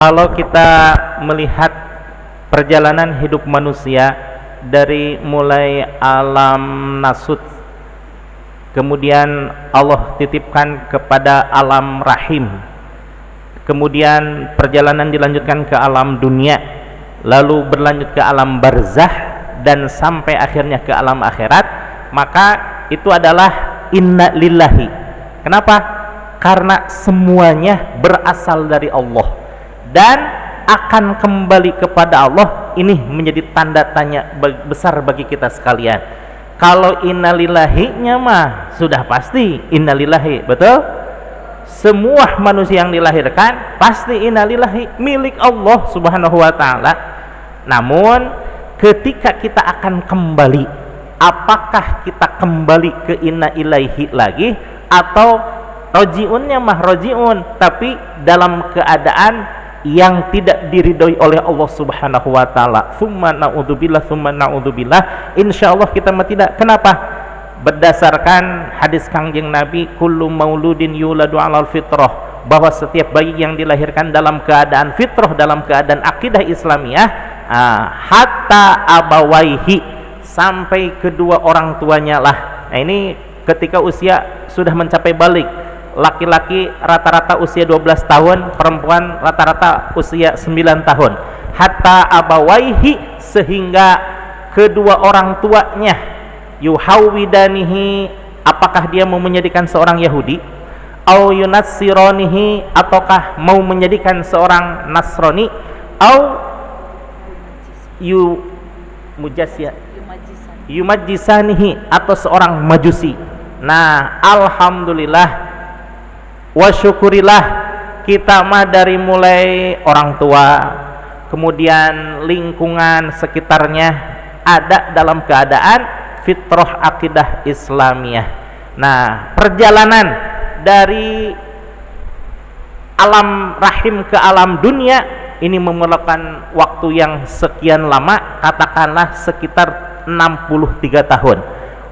Kalau kita melihat perjalanan hidup manusia dari mulai alam nasut, kemudian Allah titipkan kepada alam rahim, kemudian perjalanan dilanjutkan ke alam dunia, lalu berlanjut ke alam barzah, dan sampai akhirnya ke alam akhirat, maka itu adalah inna lillahi. Kenapa? Karena semuanya berasal dari Allah dan akan kembali kepada Allah. Ini menjadi tanda tanya besar bagi kita sekalian. Kalau innalillahi-nya mah sudah pasti innalillahi, betul? Semua manusia yang dilahirkan pasti innalillahi, milik Allah subhanahu wa ta'ala. Namun ketika kita akan kembali, apakah kita kembali ke inna ilaihi lagi, atau rojiunnya mah rojiun tapi dalam keadaan yang tidak diridhoi oleh Allah subhanahu wa ta'ala? Tsumma na'udzubillah, insyaallah kita mah tidak. Kenapa? Berdasarkan hadis Kangjeng Nabi, kullu mauludin yuladu 'alal fitrah, bahwa setiap bayi yang dilahirkan dalam keadaan fitrah, dalam keadaan akidah Islamiyah, hatta abawaihi, sampai kedua orang tuanya lah. Nah, ini ketika usia sudah mencapai balik. Laki-laki rata-rata usia 12 tahun, perempuan rata-rata usia 9 tahun. Hatta abawaihi, sehingga kedua orang tuanya, yuhawwidanihi, apakah dia mau menjadikan seorang Yahudi, au yunassironihi, ataukah mau menjadikan seorang Nasrani, au yumajjisanihi, atau seorang Majusi. Nah, alhamdulillah wa syukurillah, kita mah dari mulai orang tua, kemudian lingkungan sekitarnya ada dalam keadaan fitrah akidah Islamiyah. Nah, perjalanan dari alam rahim ke alam dunia ini memerlukan waktu yang sekian lama, katakanlah sekitar 63 tahun.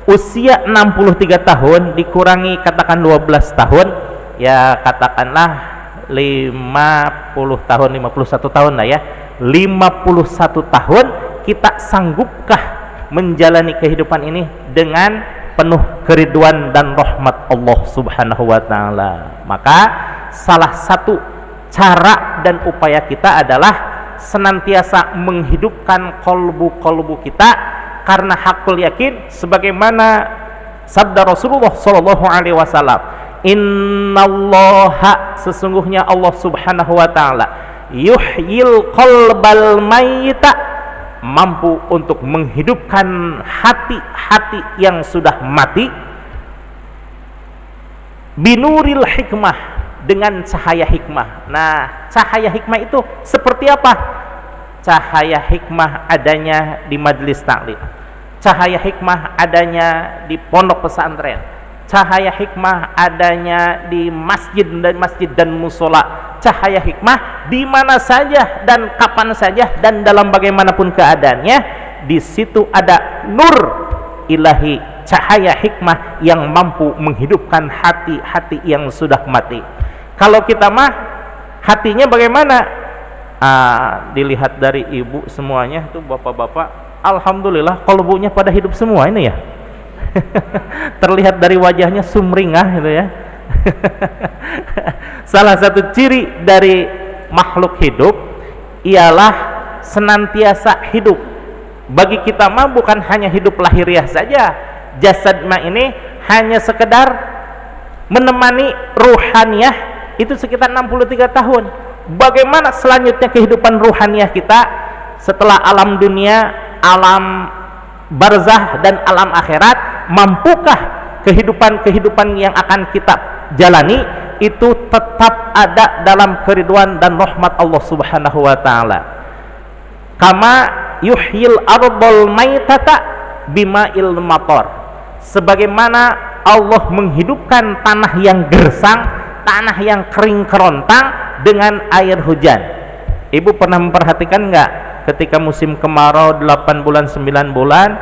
Usia 63 tahun dikurangi katakan 12 tahun, ya katakanlah 50 tahun, 51 tahun lah ya. 51 tahun kita sanggupkah menjalani kehidupan ini dengan penuh keriduan dan rahmat Allah subhanahu wa ta'ala? Maka salah satu cara dan upaya kita adalah senantiasa menghidupkan kolbu-kolbu kita, karena hakul yakin sebagaimana sabda Rasulullah sallallahu alaihi wasallam, innallaha, sesungguhnya Allah subhanahu wa ta'ala, yuhyil qalbal mayyita, mampu untuk menghidupkan hati-hati yang sudah mati, binuril hikmah, dengan cahaya hikmah. Nah, cahaya hikmah itu seperti apa? Cahaya hikmah adanya di majelis taklim, cahaya hikmah adanya di pondok pesantren, cahaya hikmah adanya di masjid dan musola, cahaya hikmah di mana saja dan kapan saja dan dalam bagaimanapun keadaannya. Di situ ada nur ilahi, cahaya hikmah yang mampu menghidupkan hati-hati yang sudah mati. Kalau kita mah hatinya bagaimana? Dilihat dari ibu semuanya tuh, bapak-bapak, alhamdulillah kolbunya pada hidup semua ini ya. Terlihat dari wajahnya sumringah gitu ya. Salah satu ciri dari makhluk hidup ialah senantiasa hidup. Bagi kita mah bukan hanya hidup lahiriah saja. Jasad mah ini hanya sekedar menemani ruhaniyah, itu sekitar 63 tahun. Bagaimana selanjutnya kehidupan ruhaniyah kita setelah alam dunia, alam barzah dan alam akhirat? Mampukah kehidupan yang akan kita jalani itu tetap ada dalam keriduan dan rahmat Allah subhanahu wa ta'ala? Kama yuhyil ardal maitata bima'il matar, sebagaimana Allah menghidupkan tanah yang gersang, tanah yang kering kerontang dengan air hujan. Ibu pernah memperhatikan nggak ketika musim kemarau 8 bulan 9 bulan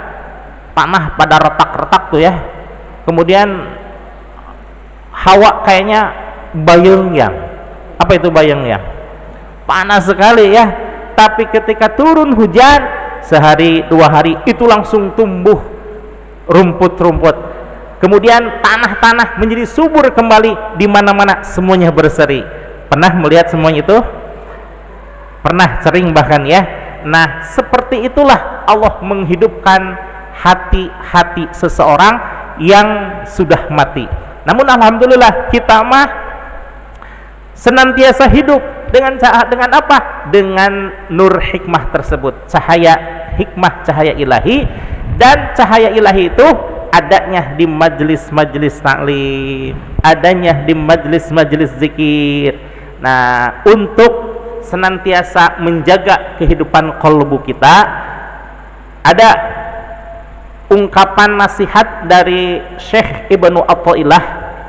tanah pada retak-retak tuh ya, kemudian hawa kayaknya bayang yang, apa itu bayang yang? panas sekali ya. Tapi ketika turun hujan sehari 2 hari itu langsung tumbuh rumput-rumput, kemudian tanah-tanah menjadi subur kembali, di mana-mana semuanya berseri. Pernah melihat semuanya itu? Pernah, sering bahkan ya. Nah, seperti itulah Allah menghidupkan hati-hati seseorang yang sudah mati. Namun alhamdulillah kita mah senantiasa hidup dengan apa? Dengan nur hikmah tersebut, cahaya hikmah, cahaya ilahi. Dan cahaya ilahi itu adanya di majlis-majlis taklim, adanya di majlis-majlis zikir. Nah, untuk senantiasa menjaga kehidupan qalbu kita, ada ungkapan nasihat dari Syekh Ibnu Athaillah,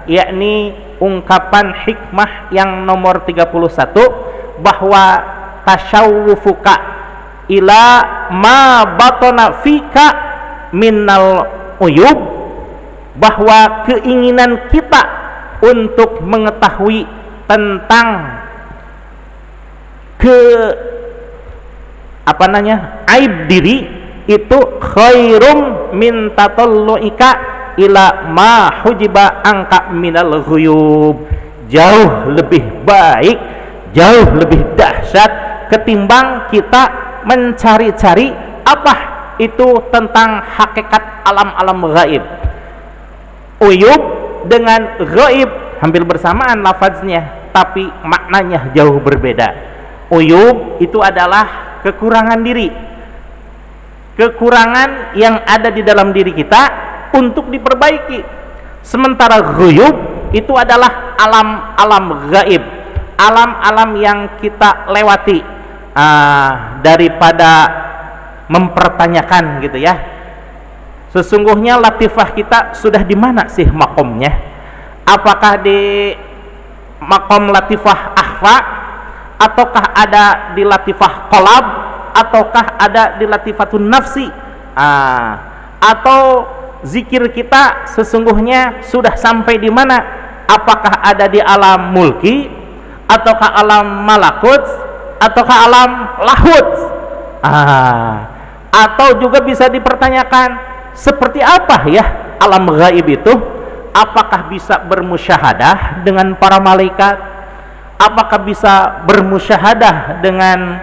yakni ungkapan hikmah yang nomor 31, bahwa tasyawufuka ila ma batana fika minal uyub, bahwa keinginan kita untuk mengetahui tentang aib diri itu khairum min tatalluika ila ma hujiba angka minal ghuyub, jauh lebih baik, jauh lebih dahsyat ketimbang kita mencari-cari apa itu tentang hakikat alam-alam gaib. Uyub dengan gaib hampir bersamaan lafaznya, tapi maknanya jauh berbeda. Uyub itu adalah kekurangan diri, kekurangan yang ada di dalam diri kita untuk diperbaiki. Sementara ghuyub itu adalah alam-alam gaib, alam-alam yang kita lewati, daripada mempertanyakan gitu ya. Sesungguhnya latifah kita sudah di mana sih makomnya? Apakah di makom latifah akhfa, ataukah ada di latifah qalab, ataukah ada di latifatun nafsi, atau zikir kita sesungguhnya sudah sampai di mana? Apakah ada di alam mulki, ataukah alam malakut, ataukah alam lahut? Atau juga bisa dipertanyakan, seperti apa ya alam gaib itu? Apakah bisa bermusyahadah dengan para malaikat? Apakah bisa bermusyahadah dengan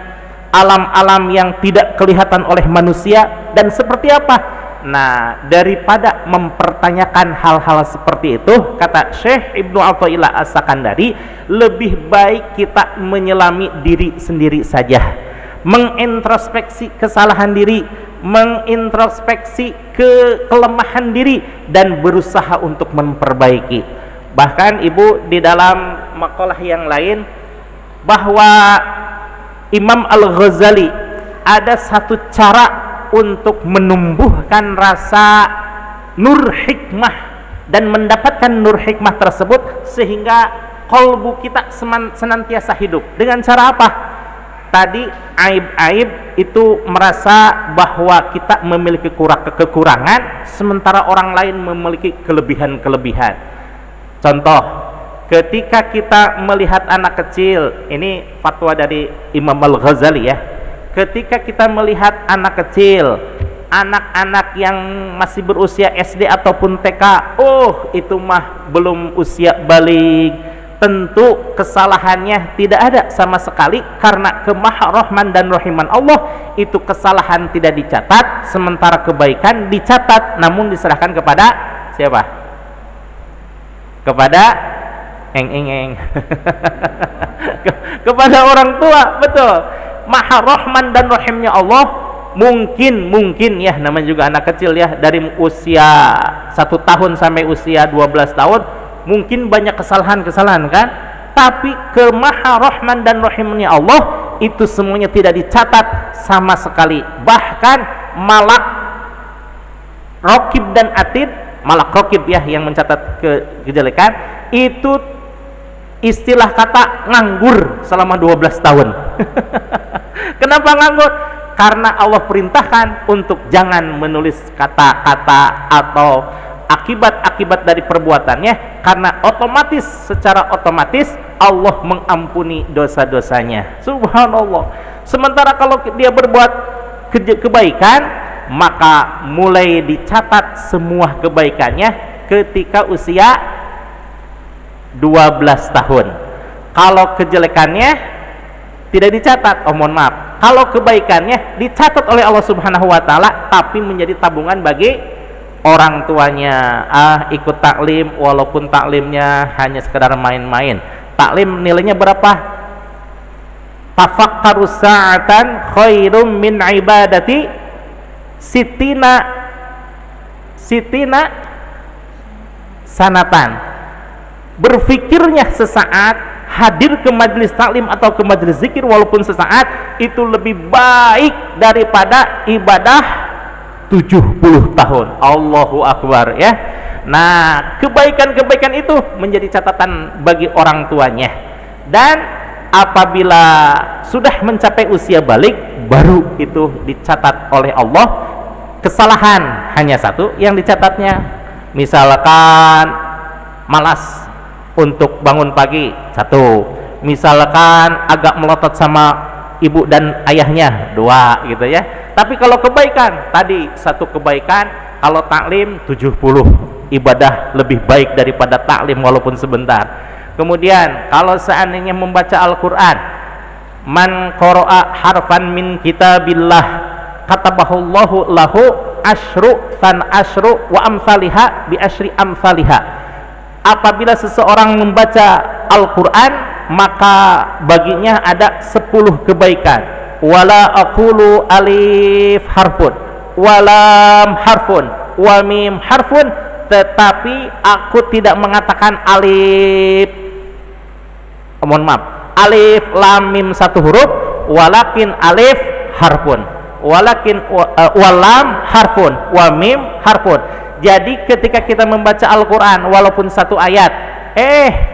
alam-alam yang tidak kelihatan oleh manusia? Dan seperti apa? Nah, daripada mempertanyakan hal-hal seperti itu, kata Syekh Ibnu Athaillah As-Sakandari, lebih baik kita menyelami diri sendiri saja, mengintrospeksi kesalahan diri, mengintrospeksi kelemahan diri, dan berusaha untuk memperbaiki. Bahkan ibu di dalam makalah yang lain, bahwa Imam Al-Ghazali ada satu cara untuk menumbuhkan rasa nur hikmah dan mendapatkan nur hikmah tersebut sehingga qalbu kita senantiasa hidup. Dengan cara apa? Tadi aib-aib itu merasa bahwa kita memiliki kekurangan sementara orang lain memiliki kelebihan-kelebihan. Contoh, ketika kita melihat anak kecil, ini fatwa dari Imam Al-Ghazali ya, ketika kita melihat anak kecil, anak-anak yang masih berusia SD ataupun TK, oh itu mah belum usia balik, tentu kesalahannya tidak ada sama sekali, karena kemaharahman dan rahiman Allah itu kesalahan tidak dicatat, sementara kebaikan dicatat, namun diserahkan kepada siapa? Kepada kepada orang tua. Betul, maha rahman dan rahimnya Allah. Mungkin ya, namanya juga anak kecil ya, dari usia 1 tahun sampai usia 12 tahun mungkin banyak kesalahan-kesalahan kan, tapi kemaha rahman dan rahimnya Allah itu semuanya tidak dicatat sama sekali. Bahkan malak raqib dan atid, malak raqib ya yang mencatat kejelekan, itu istilah kata nganggur selama 12 tahun. Kenapa nganggur? Karena Allah perintahkan untuk jangan menulis kata-kata atau akibat-akibat dari perbuatannya, karena otomatis, secara otomatis Allah mengampuni dosa-dosanya. Subhanallah. Sementara kalau dia berbuat kebaikan, maka mulai dicatat semua kebaikannya ketika usia 12 tahun. Kalau kejelekannya tidak dicatat, mohon maaf. Kalau kebaikannya dicatat oleh Allah Subhanahu wa taala, tapi menjadi tabungan bagi orang tuanya. Ikut taklim walaupun taklimnya hanya sekedar main-main. Taklim nilainya berapa? Tafakkaru sa'atan khairum min ibadati sitina sanatan. Berfikirnya sesaat, hadir ke majelis taklim atau ke majelis zikir walaupun sesaat, itu lebih baik daripada ibadah 70 tahun. Allahu Akbar ya. Nah, kebaikan-kebaikan itu menjadi catatan bagi orang tuanya. Dan apabila sudah mencapai usia balik, baru itu dicatat oleh Allah. Kesalahan hanya satu yang dicatatnya, misalkan malas untuk bangun pagi, satu. Misalkan agak melotot sama ibu dan ayahnya, dua gitu ya. Tapi kalau kebaikan tadi, satu kebaikan. Kalau taklim 70 ibadah lebih baik daripada taklim walaupun sebentar. Kemudian kalau seandainya membaca Al-Quran, man qara'a harfan min kitabillah katabahullahu lahu asyru tan asyru wa amsalihha bi asyri amsalihha. Apabila seseorang membaca Al-Quran, maka baginya ada 10 kebaikan. Wala aqulu alif harfun walam harfun wa mim harfun, tetapi aku tidak mengatakan alif, mohon maaf, alif lam mim satu huruf, walakin alif harfun, walakin walam harfun, wa mim harfun. Jadi ketika kita membaca Al-Quran walaupun satu ayat,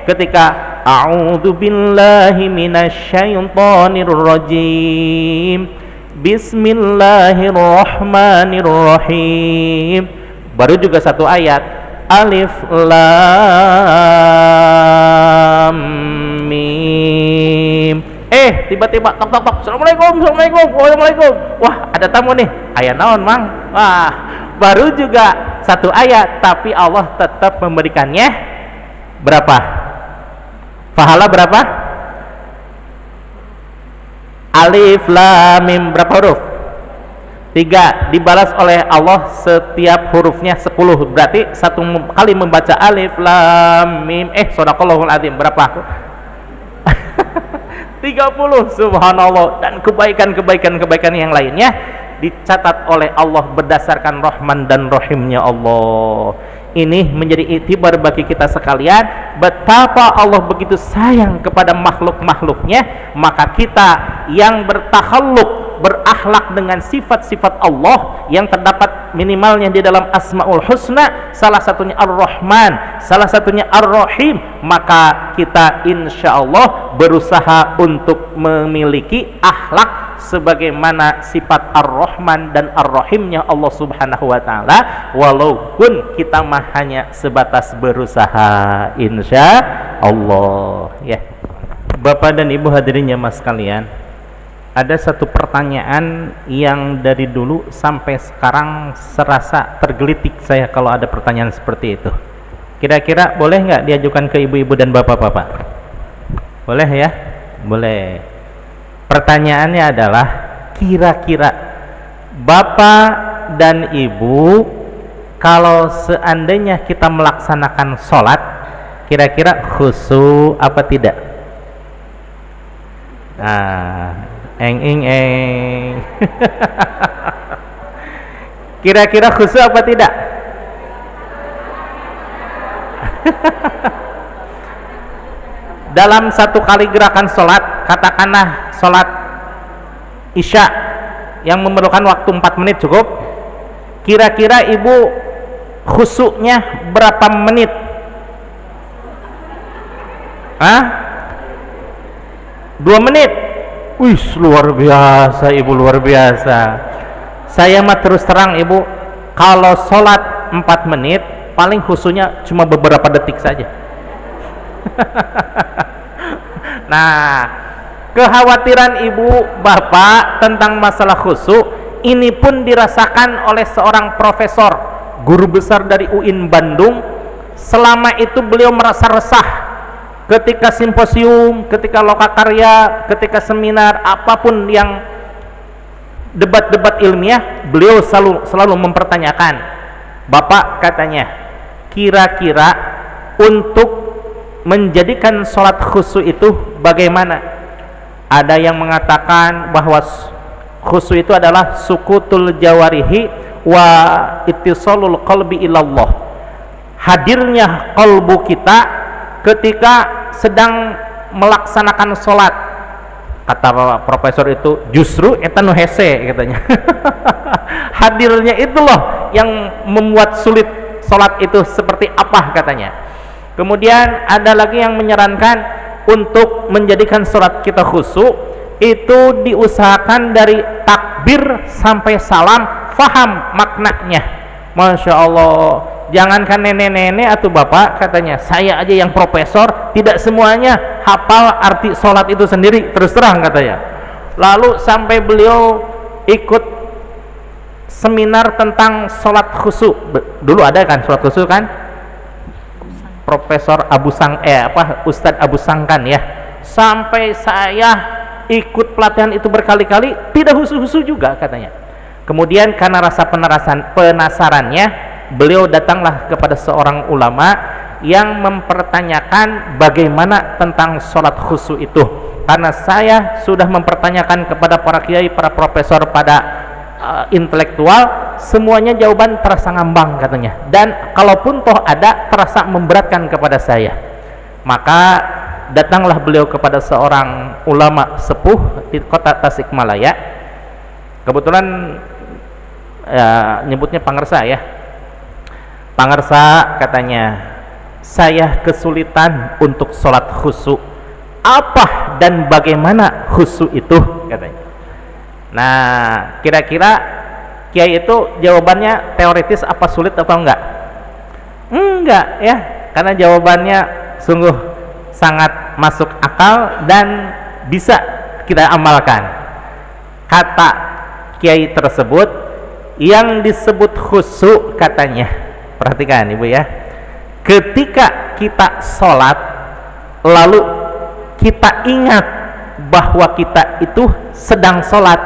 ketika a'udzu billahi minasyaitonir rajim, bismillahirrahmanirrahim, baru juga satu ayat, alif lam mim, tiba-tiba tok tok tok, assalamualaikum, assalamualaikum, waalaikumsalam, wah ada tamu nih, ayat naon mang, wah baru juga satu ayat, tapi Allah tetap memberikannya berapa? Pahala berapa? Alif lam mim berapa huruf? 3, dibalas oleh Allah setiap hurufnya 10. Berarti satu kali membaca alif lam mim, shadaqallahul azim, berapa? 30, subhanallah. Dan kebaikan yang lainnya dicatat oleh Allah berdasarkan Rahman dan Rahimnya Allah. Ini menjadi iktibar bagi kita sekalian, betapa Allah begitu sayang kepada makhluk-makhluknya. Maka kita yang bertakhalluk, berakhlak dengan sifat-sifat Allah yang terdapat minimalnya di dalam Asmaul Husna, salah satunya Ar-Rahman, salah satunya Ar-Rahim, maka kita insya Allah berusaha untuk memiliki akhlak sebagaimana sifat Ar-Rahman dan Ar-Rahimnya Allah Subhanahu wa ta'ala, walaupun kita mah hanya sebatas berusaha, insya Allah ya. Bapak dan Ibu hadirin jamaah sekalian, ada satu pertanyaan yang dari dulu sampai sekarang serasa tergelitik saya kalau ada pertanyaan seperti itu. Kira-kira boleh nggak diajukan ke ibu-ibu dan bapak-bapak? Boleh ya? Boleh. Pertanyaannya adalah, kira-kira bapak dan ibu, kalau seandainya kita melaksanakan sholat, kira-kira khusyuk apa tidak? Kira-kira khusyuk apa tidak? Dalam satu kali gerakan sholat, katakanlah sholat isya yang memerlukan waktu 4 menit cukup, kira-kira ibu khusyuknya berapa menit? 2 menit? Wih, luar biasa ibu, luar biasa. Saya mah terus terang ibu, kalau sholat 4 menit paling khusyuknya cuma beberapa detik saja. Nah, kekhawatiran ibu bapak tentang masalah khusyuk ini pun dirasakan oleh seorang profesor, guru besar dari UIN Bandung. Selama itu beliau merasa resah ketika simposium, ketika lokakarya, ketika seminar, apapun yang debat-debat ilmiah, beliau selalu mempertanyakan, Bapak katanya, kira-kira untuk menjadikan sholat khusyuk itu bagaimana? Ada yang mengatakan bahwa khusyuk itu adalah sukutul jawarihi wa ittisalul qalbi ilallah, hadirnya kalbu kita ketika sedang melaksanakan sholat. Kata profesor itu justru etanu hese katanya. Hadirnya itu loh yang membuat sulit sholat itu seperti apa katanya. Kemudian ada lagi yang menyarankan untuk menjadikan sholat kita khusyuk itu diusahakan dari takbir sampai salam faham maknanya. Masya Allah, jangankan nenek-nenek atau bapak katanya, saya aja yang profesor tidak semuanya hafal arti sholat itu sendiri, terus terang katanya. Lalu sampai beliau ikut seminar tentang sholat khusyuk. Dulu ada kan sholat khusyuk kan, Profesor Ustadz Abu Sangkan ya. Sampai saya ikut pelatihan itu berkali-kali tidak khusyuk-khusyuk juga katanya. Kemudian karena rasa penasarannya, beliau datanglah kepada seorang ulama yang mempertanyakan bagaimana tentang sholat khusyuk itu. Karena saya sudah mempertanyakan kepada para kiai, para profesor, pada intelektual, semuanya jawaban terasa ngambang katanya, dan kalaupun toh ada terasa memberatkan kepada saya. Maka datanglah beliau kepada seorang ulama sepuh di kota Tasikmalaya. Kebetulan nyebutnya Pangersa ya. Pangersa katanya, saya kesulitan untuk sholat khusyuk. Apa dan bagaimana khusyuk itu katanya. Nah, kira-kira kiai itu jawabannya teoritis apa sulit apa enggak? Enggak ya, karena jawabannya sungguh sangat masuk akal dan bisa kita amalkan. Kata kiai tersebut, yang disebut khusyuk katanya, perhatikan ibu ya, ketika kita sholat lalu kita ingat bahwa kita itu sedang sholat,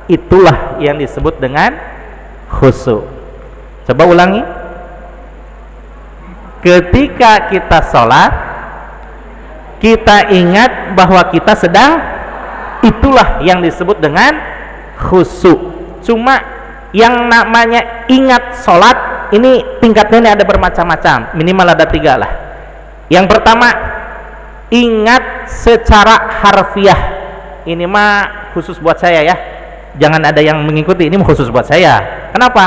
itulah yang disebut dengan khusyuk. Coba ulangi. Ketika kita sholat, kita ingat bahwa kita sedang, itulah yang disebut dengan khusyuk. Cuma yang namanya ingat sholat ini tingkatnya ini ada bermacam-macam, minimal ada 3 lah. Yang pertama, ingat secara harfiah. Ini mah khusus buat saya ya, jangan ada yang mengikuti, ini khusus buat saya. Kenapa?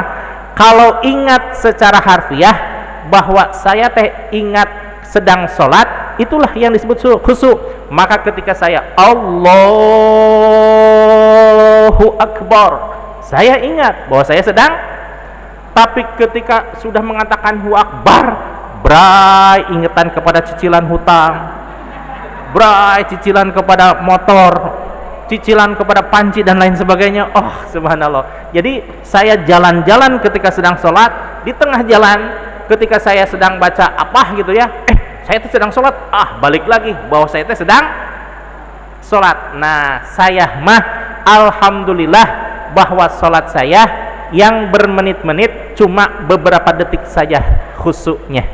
Kalau ingat secara harfiah bahwa saya ingat sedang sholat, itulah yang disebut khusyuk. Maka ketika saya Allahu Akbar, saya ingat bahwa saya sedang. Tapi ketika sudah mengatakan Hu Akbar, bray ingetan kepada cicilan hutang, bray cicilan kepada motor, cicilan kepada panci dan lain sebagainya. Oh subhanallah. Jadi saya jalan-jalan ketika sedang sholat, di tengah jalan ketika saya sedang baca apa gitu ya, saya itu sedang sholat, balik lagi bahwa saya itu sedang sholat. Nah, saya mah alhamdulillah bahwa sholat saya yang bermenit-menit cuma beberapa detik saja khusyuknya.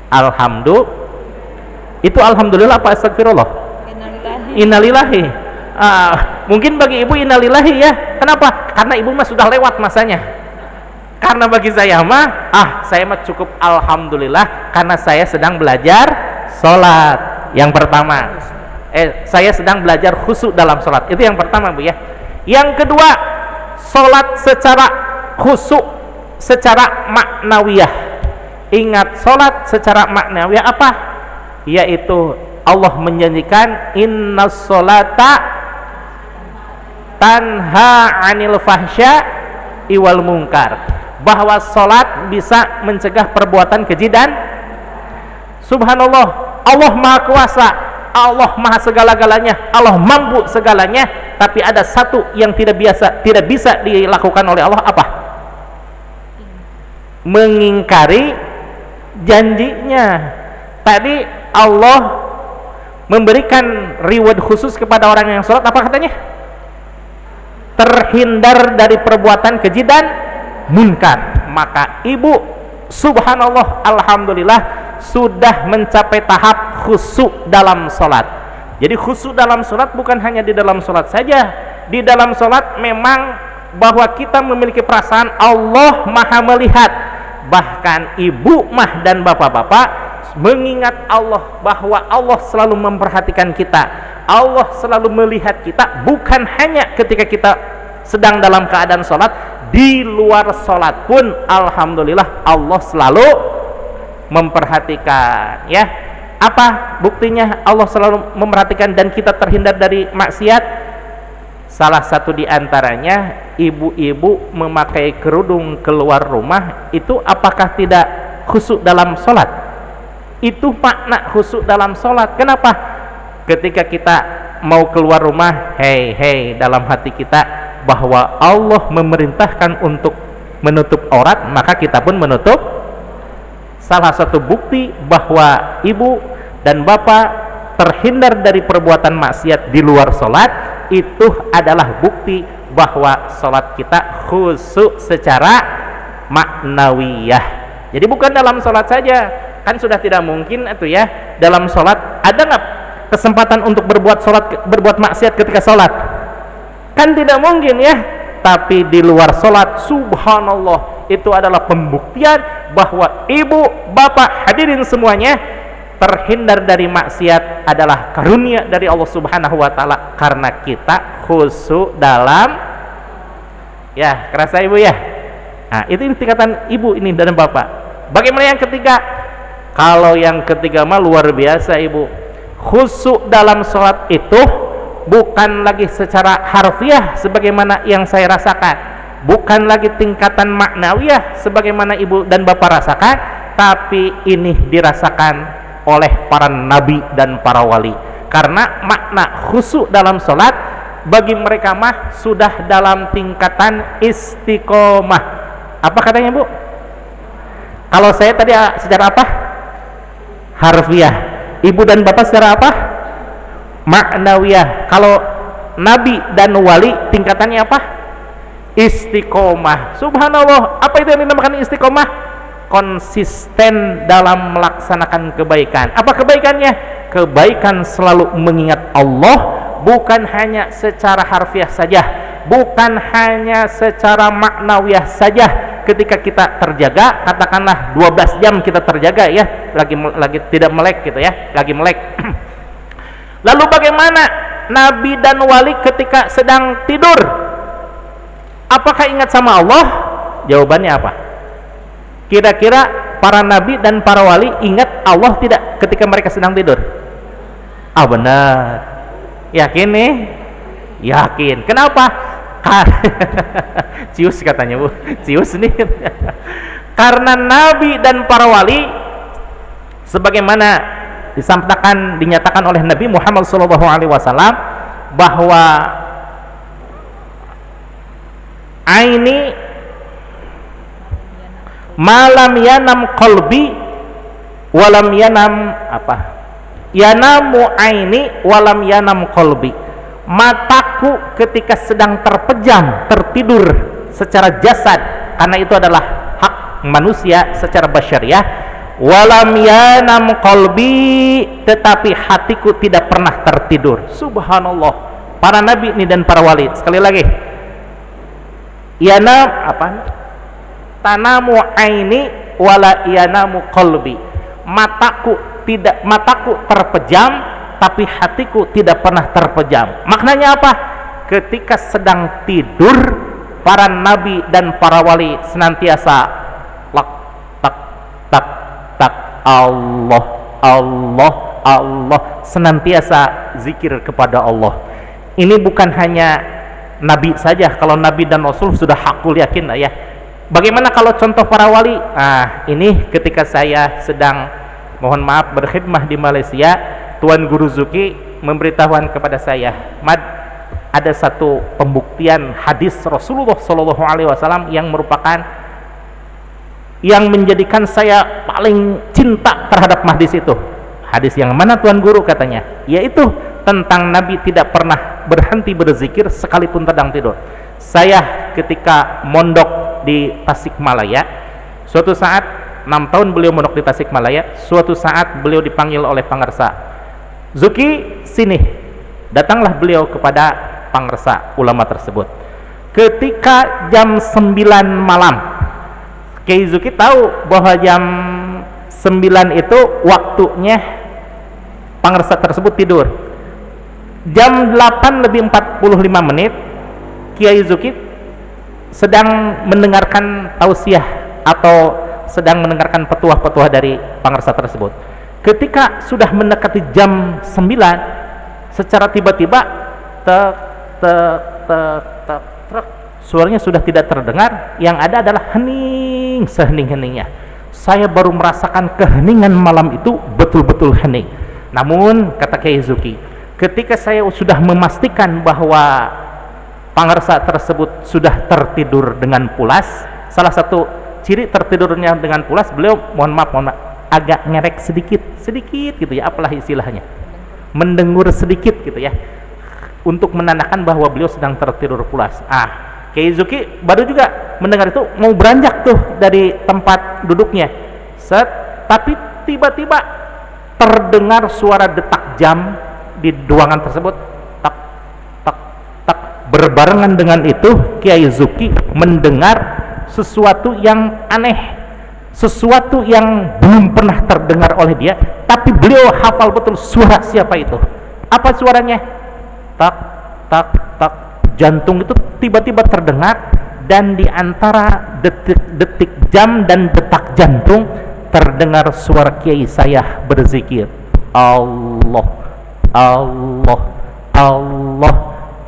Alhamdulillah. Itu alhamdulillah apa astagfirullah? Innalillahi. Mungkin bagi ibu innalillahi ya. Kenapa? Karena ibu mah sudah lewat masanya. Karena bagi saya mah saya mah cukup alhamdulillah karena saya sedang belajar sholat. Yang pertama, saya sedang belajar khusyuk dalam sholat. Itu yang pertama bu ya. Yang kedua, sholat secara khusyuk secara maknawiyah. Ingat sholat secara maknawiyah apa? Yaitu Allah menjanjikan innas sholata tanha 'anil fahsya iwal munkar, bahwa sholat salat bisa mencegah perbuatan keji dan subhanallah, Allah maha kuasa, Allah maha segala-galanya, Allah mampu segalanya, tapi ada satu yang tidak bisa dilakukan oleh Allah, apa? Mengingkari janjinya. Tadi Allah memberikan reward khusus kepada orang yang sholat, apa katanya? Terhindar dari perbuatan keji dan munkar. Maka ibu, subhanallah, alhamdulillah, sudah mencapai tahap khusyuk dalam sholat. Jadi khusyuk dalam sholat bukan hanya di dalam sholat saja. Di dalam sholat memang bahwa kita memiliki perasaan Allah maha melihat. Bahkan ibu mah dan bapak-bapak mengingat Allah, bahwa Allah selalu memperhatikan kita, Allah selalu melihat kita, bukan hanya ketika kita sedang dalam keadaan sholat, di luar sholat pun alhamdulillah Allah selalu memperhatikan. Ya, apa buktinya Allah selalu memperhatikan dan kita terhindar dari maksiat? Salah satu diantaranya, ibu-ibu memakai kerudung keluar rumah, itu apakah tidak khusyuk dalam sholat? Itu makna khusyuk dalam sholat. Kenapa? Ketika kita mau keluar rumah, hei, dalam hati kita bahwa Allah memerintahkan untuk menutup aurat, maka kita pun menutup. Salah satu bukti bahwa ibu dan bapak terhindar dari perbuatan maksiat di luar sholat, itu adalah bukti bahwa sholat kita khusyuk secara maknawiyah. Jadi bukan dalam sholat saja, kan sudah tidak mungkin itu ya. Dalam sholat ada nggak kesempatan untuk berbuat maksiat ketika sholat? Kan tidak mungkin ya. Tapi di luar sholat, subhanallah, itu adalah pembuktian bahwa ibu, bapak, hadirin semuanya, terhindar dari maksiat adalah karunia dari Allah Subhanahu wa Ta'ala, karena kita khusyuk dalam, ya, kerasa ibu ya. Nah, itu tingkatan ibu ini dan bapak. Bagaimana yang ketiga? Kalau yang ketiga mah luar biasa ibu. Khusyuk dalam sholat itu bukan lagi secara harfiah sebagaimana yang saya rasakan, bukan lagi tingkatan maknawiyah sebagaimana ibu dan bapak rasakan, tapi ini dirasakan oleh para nabi dan para wali. Karena makna khusyuk dalam sholat bagi mereka mah sudah dalam tingkatan istiqomah. Apa katanya bu? Kalau saya tadi secara apa? Harfiah. Ibu dan bapak secara apa? Maknawiyah. Kalau nabi dan wali tingkatannya apa? Istiqomah. Subhanallah, apa itu yang dinamakan istiqomah? Konsisten dalam melaksanakan kebaikan. Apa kebaikannya? Kebaikan selalu mengingat Allah, bukan hanya secara harfiah saja, bukan hanya secara maknawiyah saja. Ketika kita terjaga, katakanlah 12 jam kita terjaga ya, lagi tidak melek gitu ya, lagi melek. Lalu bagaimana nabi dan wali ketika sedang tidur? Apakah ingat sama Allah? Jawabannya apa? Kira-kira para nabi dan para wali ingat Allah tidak ketika mereka sedang tidur? Ah benar. Yakin nih? Yakin. Kenapa? Cius katanya bu, cius nih. Karena nabi dan para wali, sebagaimana dinyatakan oleh Nabi Muhammad SAW, bahwa aini malam yanam qalbi walam yanam apa? Yanamu aini walam yanam qalbi. Mataku ketika sedang terpejam, tertidur secara jasad, karena itu adalah hak manusia secara basyariah. Walam yanam qalbi, tetapi hatiku tidak pernah tertidur. Subhanallah, para nabi ini dan para wali. Sekali lagi, yanam apa? Tanamu aini wala yanamu qalbi. Mataku terpejam, tapi hatiku tidak pernah terpejam. Maknanya apa? Ketika sedang tidur, para nabi dan para wali senantiasa lak tak tak tak Allah Allah Allah, senantiasa zikir kepada Allah. Ini bukan hanya nabi saja. Kalau nabi dan rasul sudah hakul yakin ya. Bagaimana kalau contoh para wali? Ini ketika saya sedang, mohon maaf, berkhidmah di Malaysia, Tuan Guru Zuki memberitahukan kepada saya, Mad, ada satu pembuktian hadis Rasulullah SAW yang merupakan yang menjadikan saya paling cinta terhadap hadis itu. Hadis yang mana Tuan Guru? Katanya, yaitu tentang Nabi tidak pernah berhenti berzikir sekalipun sedang tidur. Saya ketika mondok di Tasikmalaya, suatu saat, 6 tahun beliau mondok di Tasikmalaya, suatu saat beliau dipanggil oleh Pangersa, Zuki, sini. Datanglah beliau kepada Pangersa ulama tersebut. Ketika jam 9 malam, Kiai Zuki tahu bahwa jam 9 itu waktunya Pangersa tersebut tidur. Jam 8 lebih 45 menit, Kiai Zuki sedang mendengarkan tausiah atau sedang mendengarkan petuah-petuah dari Pangersa tersebut. Ketika sudah mendekati jam 9, secara tiba-tiba suaranya sudah tidak terdengar, yang ada adalah hening sehening-heningnya. Saya baru merasakan keheningan malam itu betul-betul hening. Namun kata Kiai Zuki, ketika saya sudah memastikan bahwa Pangersa tersebut sudah tertidur dengan pulas, salah satu ciri tertidurnya dengan pulas, beliau mohon maaf agak ngerek sedikit gitu ya, apalah istilahnya, mendengur sedikit gitu ya, untuk menandakan bahwa beliau sedang tertidur pulas. Kiai Zuki baru juga mendengar itu, mau beranjak tuh dari tempat duduknya, tapi tiba-tiba terdengar suara detak jam di ruangan tersebut, tak tak tak. Berbarengan dengan itu, Kiai Zuki mendengar sesuatu yang aneh, sesuatu yang belum pernah terdengar oleh dia, tapi beliau hafal betul suara siapa itu. Apa suaranya? Tak tak tak. Jantung itu tiba-tiba terdengar, dan di antara detik-detik jam dan detak jantung terdengar suara kiai saya berzikir, Allah Allah Allah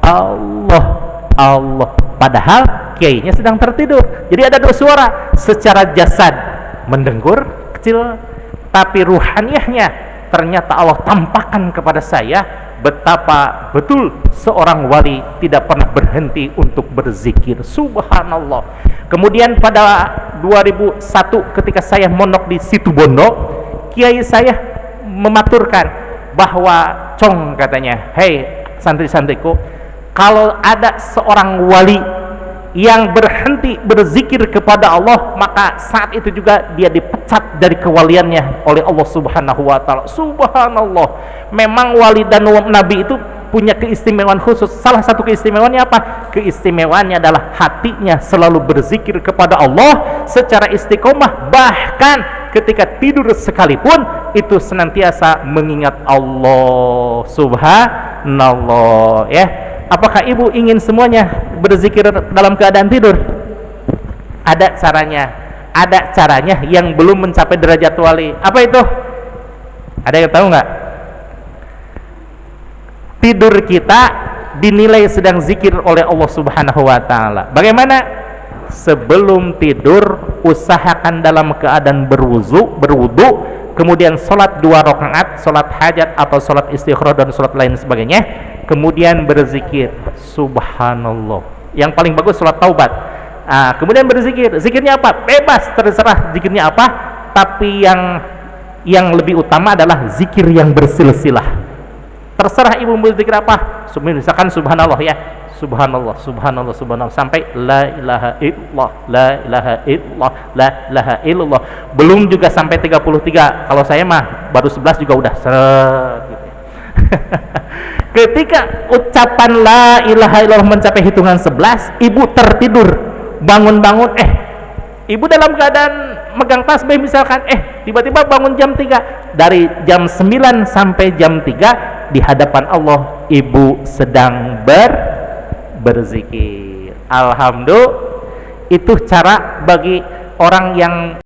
Allah Allah. Padahal kiainya sedang tertidur. Jadi ada dua suara, secara jasad mendengur kecil, tapi ruhaniyahnya ternyata Allah tampakkan kepada saya betapa betul seorang wali tidak pernah berhenti untuk berzikir. Subhanallah. Kemudian pada 2001 ketika saya mondok di Situbondo, kiai saya mematurkan bahwa, Cong, katanya, hei santri-santriku, kalau ada seorang wali yang berhenti berzikir kepada Allah, maka saat itu juga dia dipecat dari kewaliannya oleh Allah Subhanahu wa ta'ala. Subhanallah. Memang wali dan nabi itu punya keistimewaan khusus. Salah satu keistimewaannya apa? Keistimewaannya adalah hatinya selalu berzikir kepada Allah secara istiqomah, bahkan ketika tidur sekalipun itu senantiasa mengingat Allah Subhanallah, ya. Apakah ibu ingin semuanya berzikir dalam keadaan tidur? Ada caranya yang belum mencapai derajat wali. Apa itu? Ada yang tahu nggak? Tidur kita dinilai sedang zikir oleh Allah Subhanahu wa ta'ala. Bagaimana? Sebelum tidur usahakan dalam keadaan berwudu, kemudian sholat 2 rakaat, sholat hajat atau sholat istikharah dan sholat lain sebagainya, kemudian berzikir Subhanallah. Yang paling bagus sholat taubat. Kemudian berzikir. Zikirnya apa? Bebas, terserah zikirnya apa, tapi yang lebih utama adalah zikir yang bersilsilah. Terserah ibu mau zikir apa, misalkan subhanallah, ya, subhanallah, subhanallah, subhanallah, sampai la ilaha illallah, la ilaha illallah, la ilaha illallah. Belum juga sampai 33. Kalau saya mah baru 11 juga udah seret gitu. Ketika ucapan la ilaha illallah mencapai hitungan 11, ibu tertidur, bangun-bangun, ibu dalam keadaan megang tasbih misalkan, tiba-tiba bangun jam 3. Dari jam 9 sampai jam 3 di hadapan Allah ibu sedang berzikir. Alhamdulillah. Itu cara bagi orang yang